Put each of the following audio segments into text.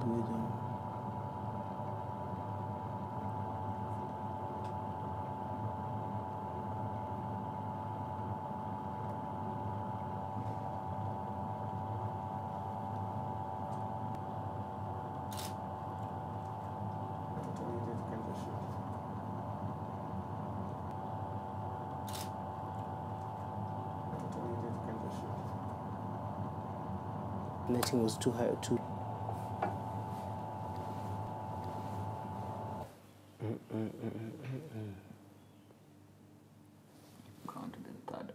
bleeding. Netting was too high, too. Count the third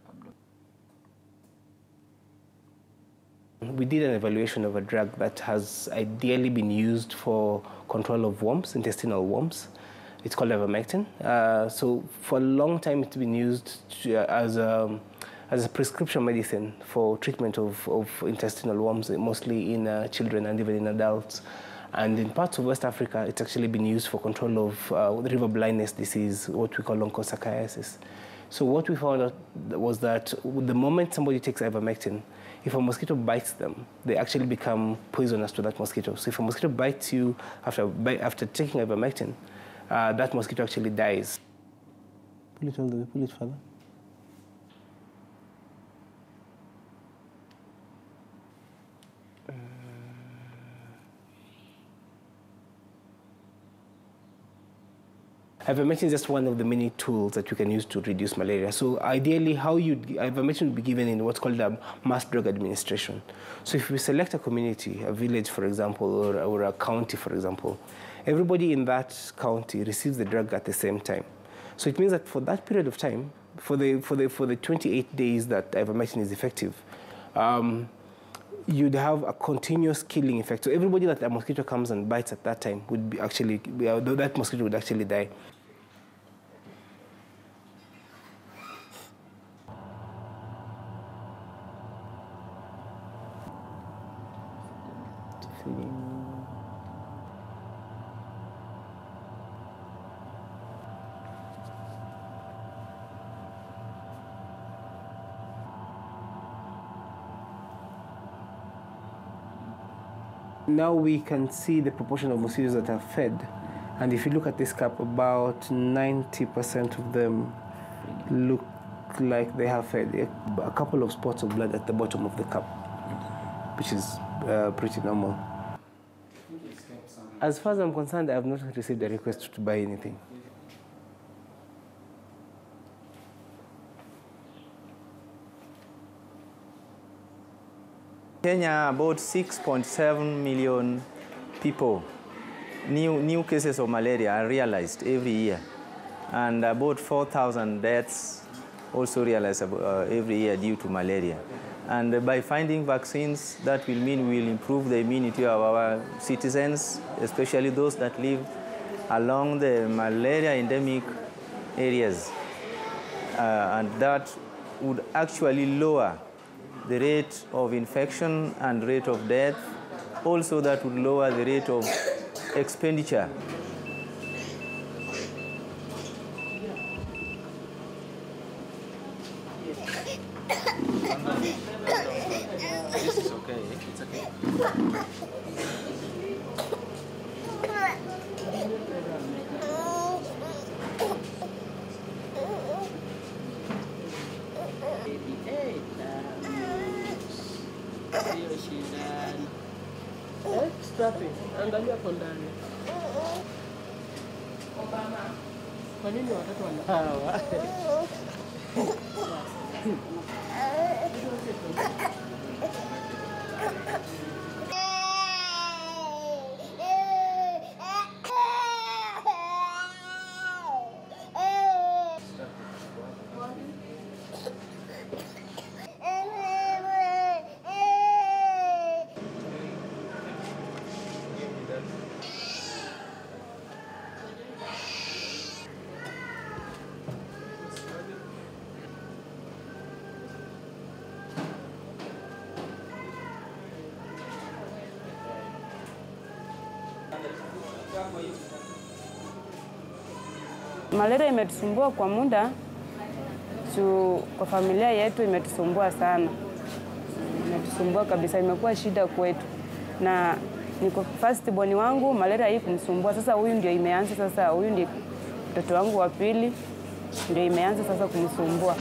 abdomen. We did an evaluation of a drug that has ideally been used for control of worms, intestinal worms. It's called ivermectin. So for a long time, it's been used as a prescription medicine for treatment of intestinal worms, mostly in children and even in adults. And in parts of West Africa, it's actually been used for control of river blindness disease, what we call onchocerciasis. So what we found out was that the moment somebody takes ivermectin, if a mosquito bites them, they actually become poisonous to that mosquito. So if a mosquito bites you after taking ivermectin, that mosquito actually dies. Pull it all the way, pull it further. Ivermectin is just one of the many tools that you can use to reduce malaria. So ideally, ivermectin would be given in what's called a mass drug administration. So if we select a community, a village, for example, or a county, for example, everybody in that county receives the drug at the same time. So it means that for that period of time, for the 28 days that ivermectin is effective, you'd have a continuous killing effect. So everybody that a mosquito comes and bites at that time would be actually, that mosquito would actually die. Now we can see the proportion of mosquitoes that are fed. And if you look at this cup, about 90% of them look like they have fed. A couple of spots of blood at the bottom of the cup, which is pretty normal. As far as I'm concerned, I have not received a request to buy anything. Kenya, about 6.7 million people, new cases of malaria are realized every year. And about 4,000 deaths also realized every year due to malaria. And by finding vaccines, that will mean we will improve the immunity of our citizens, especially those that live along the malaria endemic areas. And that would actually lower the rate of infection and rate of death. Also, that would lower the rate of expenditure. This is okay, it's okay. Strapping, angalia hapo ndani. Kwa nini watoto wanahawa? Malaria imetusumbua kwa muda, kwa familia yetu imetusumbua sana. Imetusumbua kabisa, imekuwa shida kwetu. Na niko first born wangu malaria hii kumsumbua. Sasa huyu ndio imeanza sasa, huyu ndio mtoto wangu wa pili ndio imeanza sasa kumsumbua.